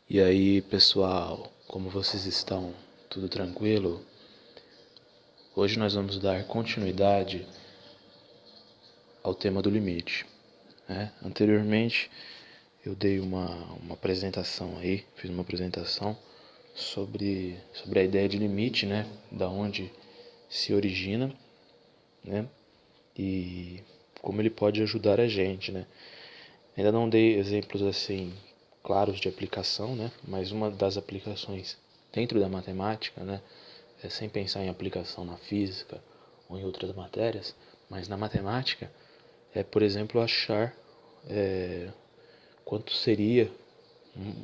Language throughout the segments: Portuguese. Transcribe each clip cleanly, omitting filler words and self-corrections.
E aí, pessoal, como vocês estão? Tudo tranquilo? Hoje nós vamos dar continuidade ao tema do limite, né? Anteriormente eu dei uma apresentação aí, fiz uma apresentação sobre a ideia de limite, né? Da onde se origina, né? E como ele pode ajudar a gente, né? Ainda não dei exemplos assim claros de aplicação, né? Mas uma das aplicações dentro da matemática, né? Sem pensar em aplicação na física ou em outras matérias, mas na matemática por exemplo, achar quanto seria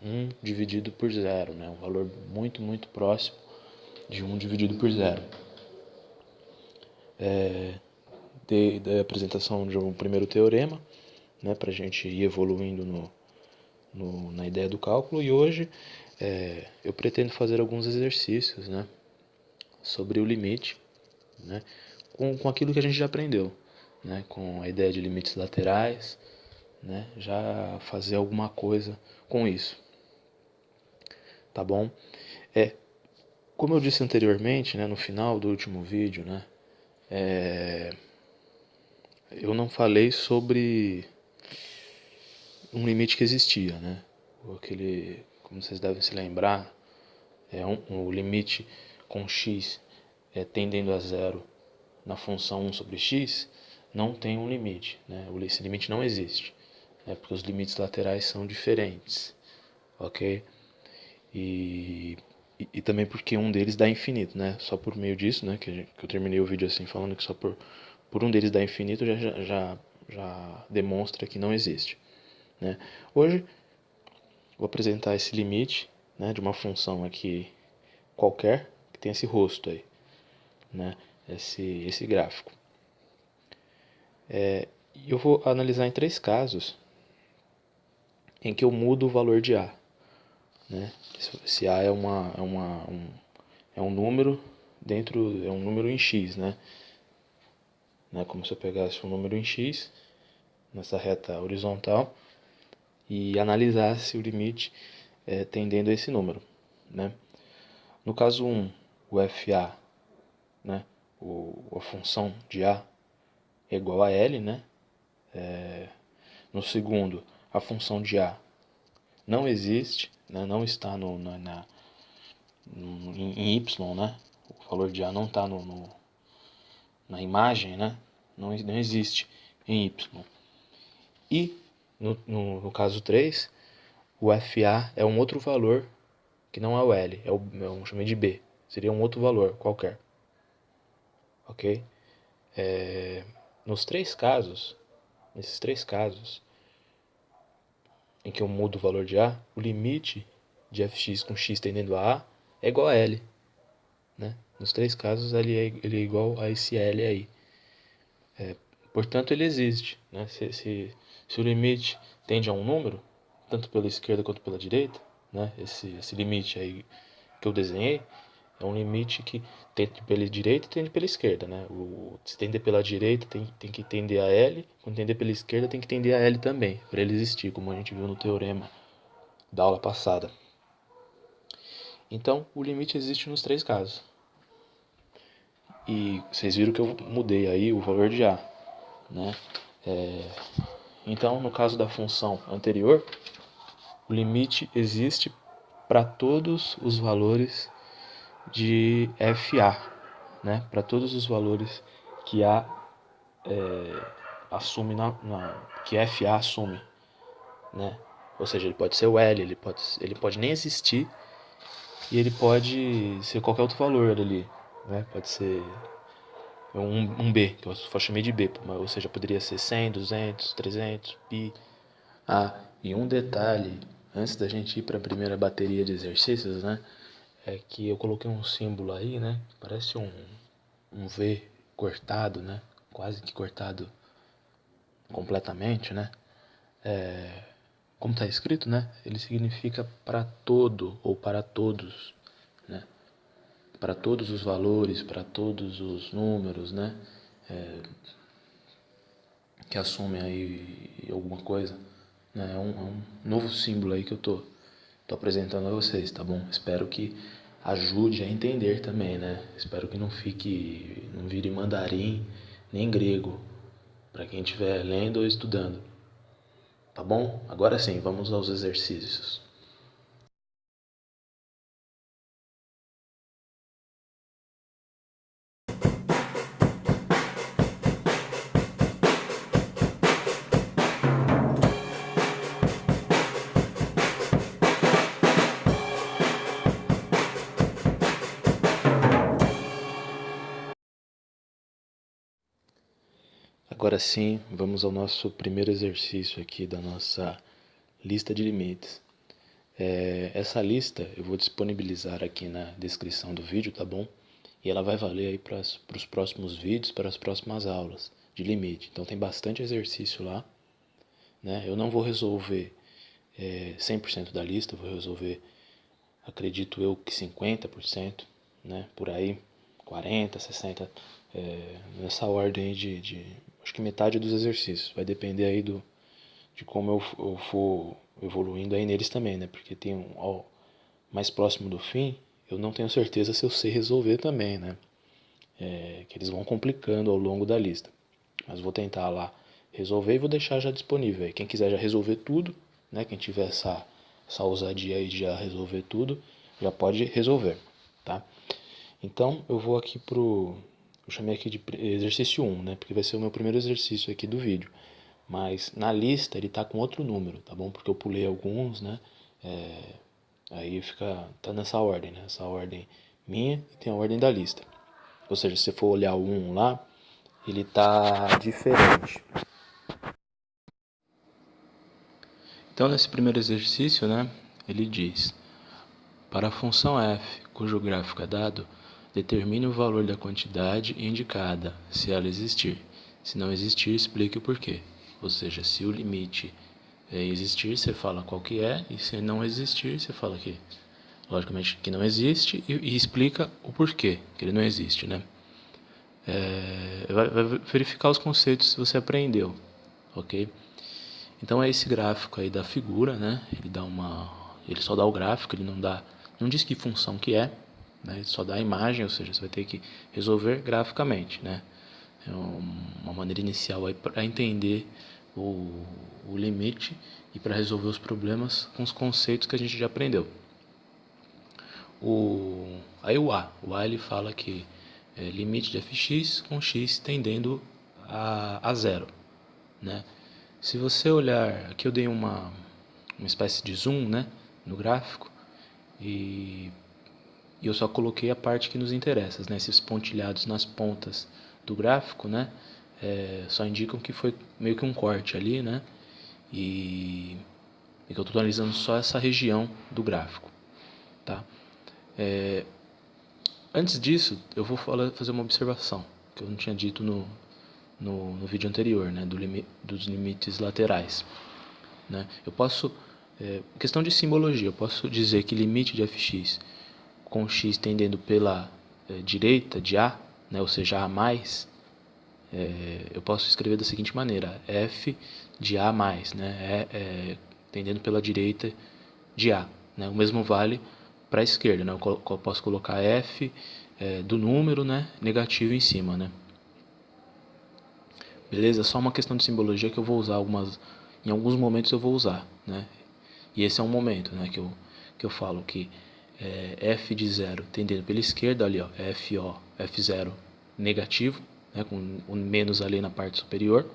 um dividido por zero, né? Um valor muito, muito próximo de 1 dividido por zero. Da apresentação de um primeiro teorema, né, para a gente ir evoluindo na ideia do cálculo, e hoje eu pretendo fazer alguns exercícios, né, sobre o limite, né, com aquilo que a gente já aprendeu, né, com a ideia de limites laterais, né, já fazer alguma coisa com isso, tá bom? Como eu disse anteriormente, né, no final do último vídeo, né, eu não falei sobre um limite que existia, né? Aquele, como vocês devem se lembrar, o limite com x tendendo a zero na função 1 sobre x não tem um limite, né? Esse limite não existe, né? Porque os limites laterais são diferentes, ok? E também porque um deles dá infinito, né? Só por meio disso, né? Que eu terminei o vídeo assim falando que só por um deles dá infinito já demonstra que não existe, né? Hoje vou apresentar esse limite, né, de uma função aqui qualquer que tem esse rosto aí, né? Esse gráfico. E eu vou analisar em 3 casos em que eu mudo o valor de A, né? Se A é um número é um número em x, né? Como se eu pegasse um número em x nessa reta horizontal e analisasse o limite tendendo a esse número, né? No caso 1, o FA, né? A função de A é igual a L, né? No segundo, a função de A não existe, né? Não está em Y, né? O valor de A não está na imagem, né? Não existe em Y. E no caso 3, o FA é um outro valor que não é o L, eu chamei de B. Seria um outro valor qualquer. Ok? Nesses três casos, em que eu mudo o valor de A, o limite de fx com x tendendo a é igual a L. Né? Nos 3 casos, ele é igual a esse L aí. Portanto, ele existe. Né? Se o limite tende a um número, tanto pela esquerda quanto pela direita, né? Esse limite aí que eu desenhei, é um limite que tende pela direita e tende pela esquerda, né? Se tender pela direita tem que tender a L, quando tender pela esquerda tem que tender a L também, para ele existir, como a gente viu no teorema da aula passada. Então, o limite existe nos 3 casos. E vocês viram que eu mudei aí o valor de A, né? Então, no caso da função anterior, o limite existe para todos os valores de FA, né? Para todos os valores que A assume que FA assume, né? Ou seja, ele pode ser o L, ele pode nem existir e ele pode ser qualquer outro valor ali, né? Pode ser um B, que eu só chamei de B, ou seja, poderia ser 100, 200, 300, pi. E um detalhe, antes da gente ir para a primeira bateria de exercícios, né? É que eu coloquei um símbolo aí, né? Parece um V cortado, né? Quase que cortado completamente, né? Como está escrito, né? Ele significa para todo ou para todos, né? Para todos os valores, para todos os números, né? Que assumem aí alguma coisa, né? É um novo símbolo aí que eu tô tô apresentando a vocês, tá bom? Espero que ajude a entender também, né? Espero que não vire mandarim nem grego para quem estiver lendo ou estudando, tá bom? Agora sim, vamos aos exercícios. Agora sim, vamos ao nosso primeiro exercício aqui da nossa lista de limites. Essa lista eu vou disponibilizar aqui na descrição do vídeo, tá bom? E ela vai valer aí para os próximos vídeos, para as próximas aulas de limite. Então tem bastante exercício lá, né? Eu não vou resolver 100% da lista, eu vou resolver, acredito eu, que 50%, né? Por aí, 40, 60, nessa ordem aí acho que metade dos exercícios. Vai depender aí de como eu for evoluindo aí neles também, né? Porque tem mais próximo do fim, eu não tenho certeza se eu sei resolver também, né? Que eles vão complicando ao longo da lista. Mas vou tentar lá resolver e vou deixar já disponível aí. Quem quiser já resolver tudo, né? Quem tiver essa ousadia aí de já resolver tudo, já pode resolver, tá? Então eu vou aqui eu chamei aqui de exercício 1, né? Porque vai ser o meu primeiro exercício aqui do vídeo. Mas na lista ele tá com outro número, tá bom? Porque eu pulei alguns, né? Aí tá nessa ordem, né? Essa ordem minha e tem a ordem da lista. Ou seja, se você for olhar o 1 lá, ele tá diferente. Então nesse primeiro exercício, né? Ele diz: para a função f, cujo gráfico é dado, determine o valor da quantidade indicada, se ela existir. Se não existir, explique o porquê. Ou seja, se o limite existir, você fala qual que é, e se não existir, você fala que, logicamente, que não existe e explica o porquê que ele não existe, né? Vai verificar os conceitos se você aprendeu, ok? Então é esse gráfico aí da figura, né? Ele só dá o gráfico, ele não diz que função que é, né? Ele só dá a imagem, ou seja, você vai ter que resolver graficamente, né? É uma maneira inicial aí para entender o limite e para resolver os problemas com os conceitos que a gente já aprendeu. Aí o A ele fala que limite de fx com x tendendo a zero, né? Se você olhar, aqui eu dei uma espécie de zoom, né, no gráfico e eu só coloquei a parte que nos interessa, né? Esses pontilhados nas pontas do gráfico, né, só indicam que foi meio que um corte ali, né, e que eu estou analisando só essa região do gráfico, tá? Antes disso, eu vou fazer uma observação que eu não tinha dito no vídeo anterior, né, dos limites laterais, né? Eu posso, questão de simbologia, eu posso dizer que limite de fx com x tendendo pela direita de A, né, ou seja, A mais, eu posso escrever da seguinte maneira: f de A mais, né, tendendo pela direita de A, né? O mesmo vale para a esquerda, né? Eu posso colocar f do número, né, negativo em cima, né? Beleza? Só uma questão de simbologia que eu vou usar em alguns momentos eu vou usar, né? E esse é um momento, né, que eu falo que f de zero tendendo pela esquerda ali, ó, f0 negativo, né, com o menos ali na parte superior,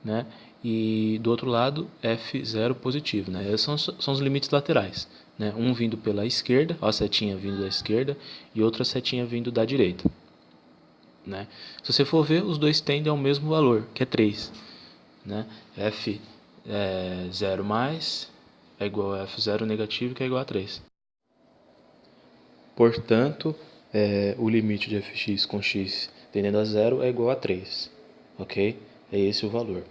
né? E do outro lado f0 positivo, né? Esses são os limites laterais, né? Um vindo pela esquerda, ó, a setinha vindo da esquerda e outra setinha vindo da direita, né? Se você for ver, os dois tendem ao mesmo valor, que é 3, né? f0 mais é igual a f0 negativo, que é igual a 3. Portanto, o limite de fx com x tendendo a zero é igual a 3, ok? É esse o valor.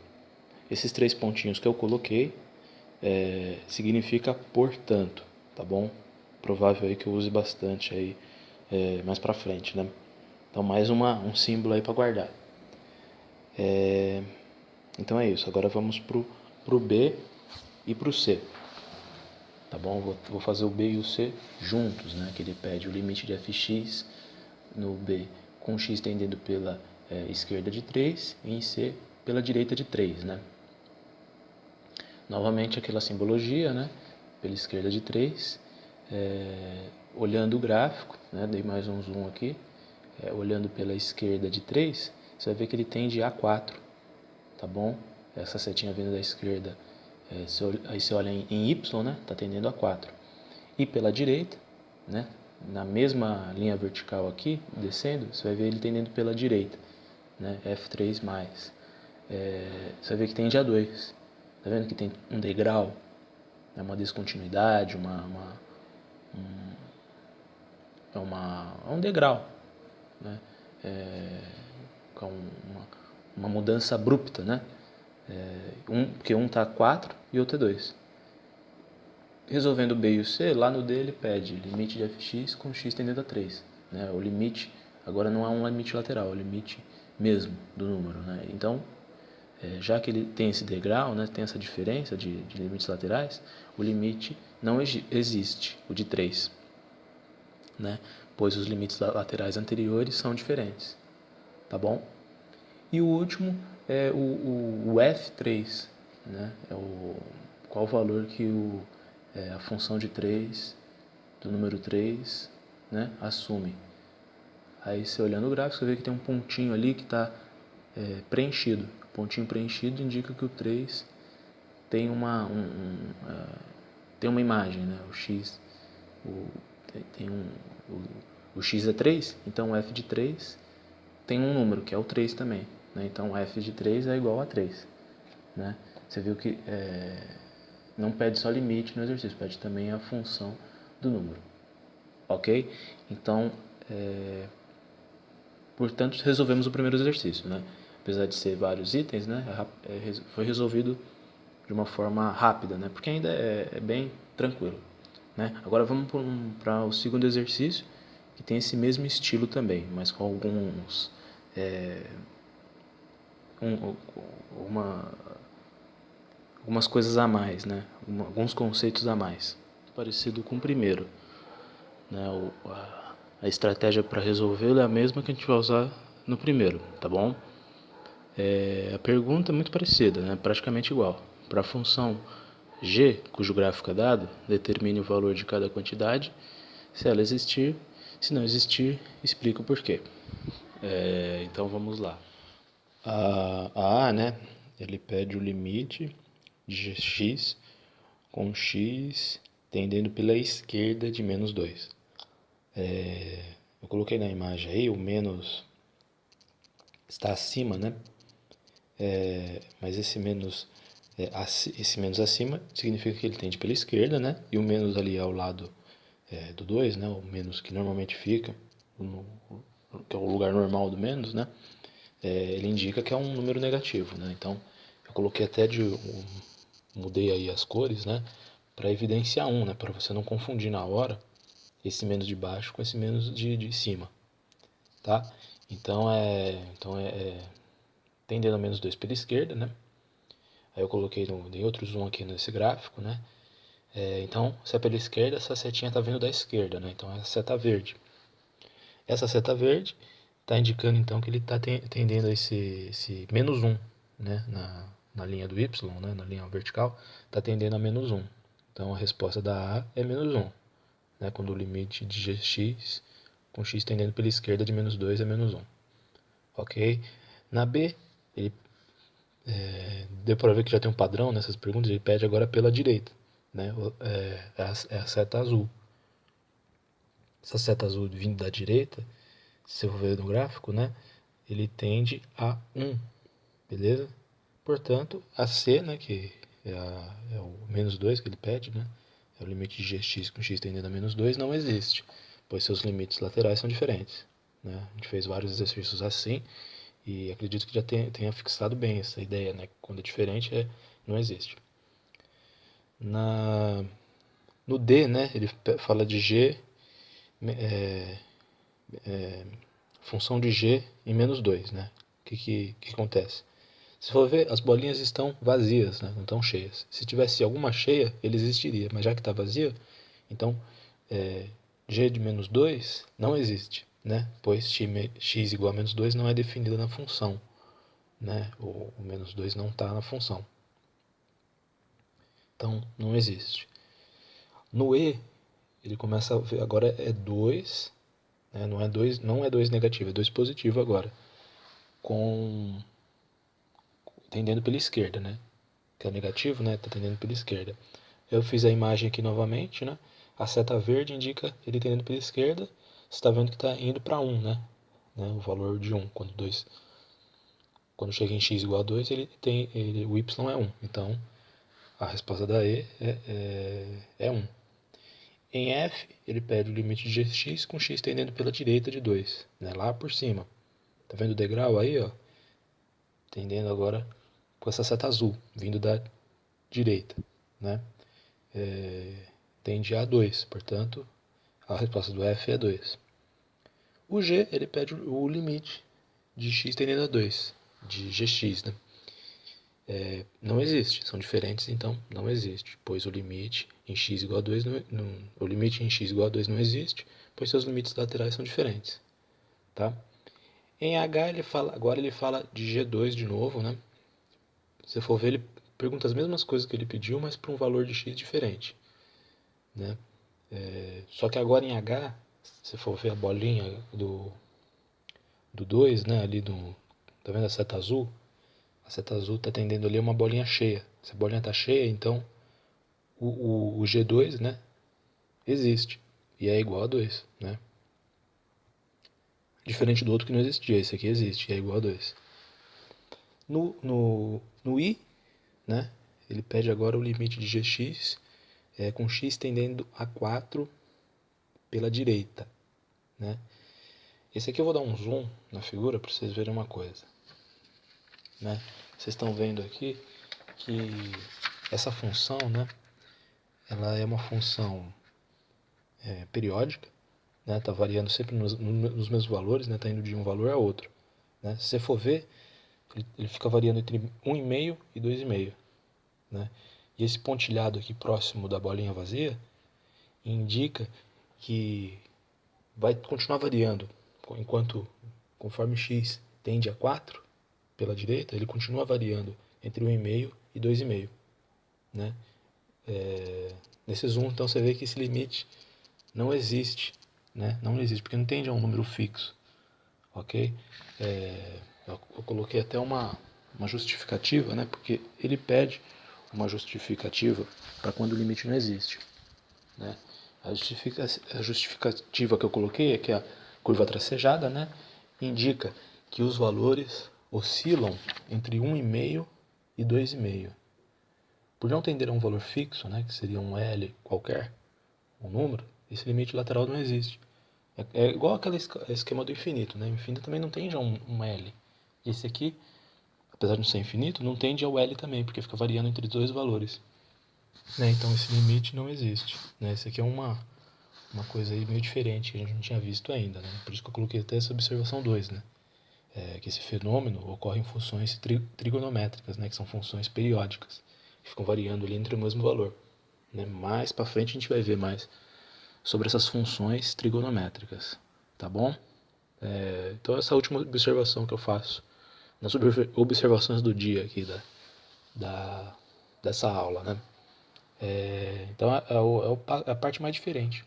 Esses três pontinhos que eu coloquei significa portanto, tá bom? Provável aí que eu use bastante aí mais pra frente, né? Então mais um símbolo aí para guardar. Então é isso. Agora vamos pro B e pro C. tá bom? Vou fazer o B e o C juntos, né? Que ele pede o limite de fx no B com x tendendo pela esquerda de 3 e em C pela direita de 3, né? Novamente aquela simbologia, né? Pela esquerda de 3, olhando o gráfico, né? Dei mais um zoom aqui, olhando pela esquerda de 3, você vai ver que ele tende a 4, tá bom? Essa setinha vindo da esquerda, aí você olha em Y, né? Tá tendendo a 4. E pela direita, né? Na mesma linha vertical aqui, descendo, você vai ver ele tendendo pela direita, né? F3+. Você vai ver que tende a 2. Tá vendo que tem um degrau, uma descontinuidade, um degrau, né? Com uma mudança abrupta, né? Porque um está 4 e outro é 2. Resolvendo o B e o C, lá no D ele pede limite de fx com x tendendo a 3. Né? O limite agora não é um limite lateral, é o limite mesmo do número. Né? Então, já que ele tem esse degrau, né, tem essa diferença de limites laterais, o limite não existe, o de 3. Né? Pois os limites laterais anteriores são diferentes. Tá bom? E o último é o F3. Né? Qual o valor que a função de 3 do número 3, né, assume. Aí você olhando o gráfico, você vê que tem um pontinho ali que está preenchido. O pontinho preenchido indica que o 3 tem tem uma imagem, né? O x, o x é 3, então o f de 3 tem um número, que é o 3 também. Né? Então f de 3 é igual a 3. Né? Você viu que não pede só limite no exercício, pede também a função do número. Ok? Então, portanto, resolvemos o primeiro exercício. Né? Apesar de ser vários itens, né? Foi resolvido de uma forma rápida, né? Porque ainda é bem tranquilo. Né? Agora vamos para o segundo exercício, que tem esse mesmo estilo também, mas com algumas coisas a mais, né? Alguns conceitos a mais, parecido com o primeiro. Né? A estratégia para resolvê-lo é a mesma que a gente vai usar no primeiro, tá bom? A pergunta é muito parecida, né? Praticamente igual. Para a função g, cujo gráfico é dado, determine o valor de cada quantidade, se ela existir. Se não existir, explica o porquê. Então vamos lá. A, né? Ele pede o limite de x com x tendendo pela esquerda de menos 2. Eu coloquei na imagem aí, o menos está acima, né? Mas esse menos acima significa que ele tende pela esquerda, né? E o menos ali ao lado do 2, né? O menos que normalmente fica, que é o lugar normal do menos, né? Ele indica que é um número negativo, né? Então, eu coloquei até mudei aí as cores, né? Para evidenciar né? Para você não confundir na hora esse menos de baixo com esse menos de cima, tá? Então, tendendo a menos 2 pela esquerda, né? Aí eu dei outro zoom aqui nesse gráfico, né? Então, se é pela esquerda, essa setinha está vindo da esquerda, né? Então, é a seta verde. Essa seta verde está indicando, então, que ele está tendendo a esse menos 1, né? Na linha do Y, né? Na linha vertical, está tendendo a menos 1. Então, a resposta da A é menos 1, né? Quando o limite de gx com x tendendo pela esquerda de menos 2 é menos 1. Ok? Na B, ele deu para ver que já tem um padrão nessas perguntas, ele pede agora pela direita, né? É a seta azul. Essa seta azul vindo da direita, se você for ver no gráfico, né? Ele tende a 1, beleza? Portanto, a C, né, que é o menos 2 que ele pede, né? É o limite de gx com x tendendo a menos 2, não existe, pois seus limites laterais são diferentes. Né? A gente fez vários exercícios assim, e acredito que já tenha fixado bem essa ideia, né? Quando é diferente, não existe. No D, né, ele fala de G, função de G em menos 2. Né? O que acontece? Se for ver, as bolinhas estão vazias, né? Não estão cheias. Se tivesse alguma cheia, ele existiria, mas já que está vazia, então g de menos 2 não existe, né? Pois x igual a menos 2 não é definida na função, né? O menos 2 não está na função. Então, não existe. No e, ele começa a ver, agora é 2, né? Não é 2 negativo, é 2 positivo agora. Tendendo pela esquerda, né? Que é o negativo, né? Está tendendo pela esquerda. Eu fiz a imagem aqui novamente, né? A seta verde indica ele tendendo pela esquerda. Você está vendo que está indo para 1, né? O valor de 1. Quando chega em x igual a 2, o y é 1. Então, a resposta da E é 1. Em F, ele pede o limite de x com x tendendo pela direita de 2, né? Lá por cima. Tá vendo o degrau aí, ó? Tendendo agora com essa seta azul, vindo da direita, né? Tende a 2, portanto, a resposta do F é 2. O G, ele pede o limite de x tendendo a 2, de gx, né? Não existe, são diferentes, então não existe, pois o limite em x igual a 2 o limite em x igual a 2 não existe, pois seus limites laterais são diferentes, tá? Em H agora ele fala de G2 de novo, né? Se você for ver, ele pergunta as mesmas coisas que ele pediu, mas para um valor de x diferente, né? Só que agora em H, se você for ver a bolinha do 2, né? Ali tá vendo a seta azul? A seta azul está tendendo ali uma bolinha cheia. Se a bolinha está cheia, então o G2, né, existe. E é igual a 2, né? Diferente do outro que não existia. Esse aqui existe e é igual a 2. No I, né, ele pede agora o limite de gx com x tendendo a 4 pela direita, né? Esse aqui eu vou dar um zoom na figura para vocês verem uma coisa, né? Vocês estão vendo aqui que essa função, né, ela é uma função periódica, né? Tá variando sempre nos mesmos valores, né? Tá indo de um valor a outro, né? Se você for ver, ele fica variando entre 1,5 e 2,5, né? E esse pontilhado aqui próximo da bolinha vazia indica que vai continuar variando, conforme x tende a 4 pela direita, ele continua variando entre 1,5 e 2,5, né? Nesse zoom, então, você vê que esse limite não existe, né? Não existe, porque não tende a um número fixo, ok? Eu coloquei até uma justificativa, né? Porque ele pede uma justificativa para quando o limite não existe, né? A justificativa que eu coloquei é que a curva tracejada, né, indica que os valores oscilam entre 1,5 e 2,5. Por não tender a um valor fixo, né, que seria um L qualquer, um número, esse limite lateral não existe. É igual aquele esquema do infinito, né? O infinito também não tende a um L. Esse aqui, apesar de não ser infinito, não tende ao L também, porque fica variando entre dois valores, né? Então esse limite não existe, né? Esse aqui é uma coisa aí meio diferente que a gente não tinha visto ainda, né? Por isso que eu coloquei até essa observação 2, né? Que esse fenômeno ocorre em funções trigonométricas, né? Que são funções periódicas, que ficam variando ali entre o mesmo valor, né? Mais para frente a gente vai ver mais sobre essas funções trigonométricas, tá bom? Então essa é a última observação que eu faço nas observações do dia aqui dessa aula, né? Então é a parte mais diferente,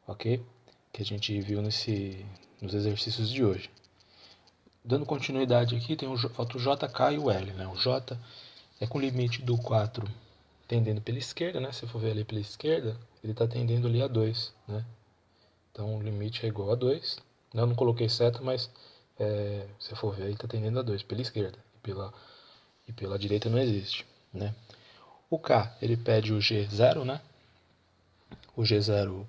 ok? Que a gente viu nos exercícios de hoje. Dando continuidade aqui, falta o J, K e o L, né? O J é com o limite do 4 tendendo pela esquerda, né? Se for ver ali pela esquerda, ele está tendendo ali a 2, né? Então o limite é igual a 2. Eu não coloquei seta, mas se for ver, ele está tendendo a 2 pela esquerda. E pela direita não existe, né? O K, ele pede o G0, né? O G0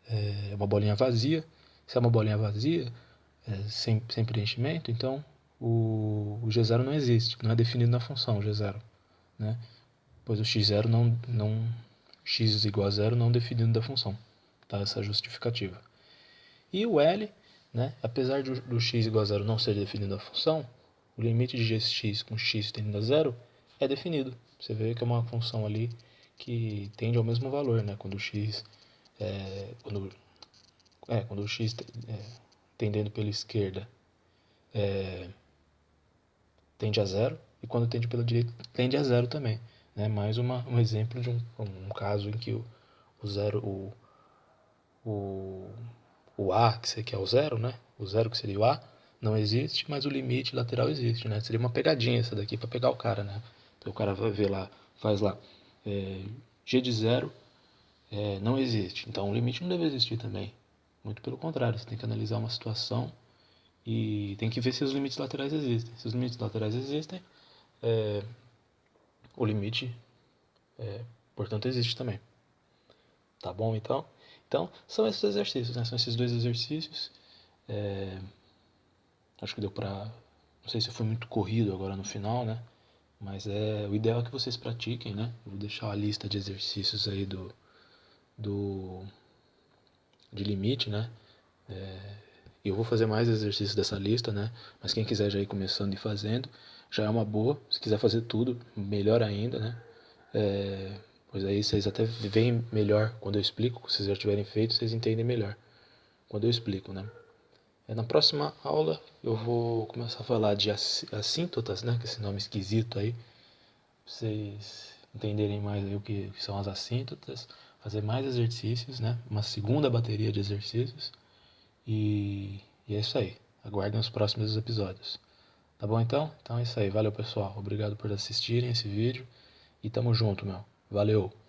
é uma bolinha vazia. Se é uma bolinha vazia, sem preenchimento, então o G0 não existe, não é definido na função G0, né? Pois o x0 x igual a 0 não definido da função, tá? Essa justificativa. E o L, né? Apesar do x igual a 0 não ser definido da função, o limite de x com x tendendo a zero é definido. Você vê que é uma função ali que tende ao mesmo valor, né? Quando o x quando o x tendendo pela esquerda tende a zero, e quando tende pela direita tende a zero também, né? Mais um exemplo de um caso em que o zero, o A, que é o zero, né? O zero que seria o A, não existe, mas o limite lateral existe, né? Seria uma pegadinha essa daqui para pegar o cara, né? Então o cara vai ver lá, faz lá, g de zero não existe, então o limite não deve existir também. Muito pelo contrário, você tem que analisar uma situação e tem que ver se os limites laterais existem. Se os limites laterais existem, o limite, portanto, existe também. Tá bom, então? Então, são esses exercícios, né? São esses dois exercícios. Acho que deu pra... Não sei se foi muito corrido agora no final, né? Mas o ideal é que vocês pratiquem, né? Eu vou deixar a lista de exercícios aí de limite, né? E eu vou fazer mais exercícios dessa lista, né? Mas quem quiser já ir começando e fazendo, já é uma boa. Se quiser fazer tudo, melhor ainda, né? Pois aí vocês até veem melhor quando eu explico. Se vocês já tiverem feito, vocês entendem melhor quando eu explico, né? Na próxima aula eu vou começar a falar de assíntotas, né? Com esse nome esquisito aí. Pra vocês entenderem mais aí o que são as assíntotas. Fazer mais exercícios, né? Uma segunda bateria de exercícios. E é isso aí. Aguardem os próximos episódios. Tá bom então? Então é isso aí. Valeu, pessoal. Obrigado por assistirem esse vídeo. E tamo junto, meu. Valeu!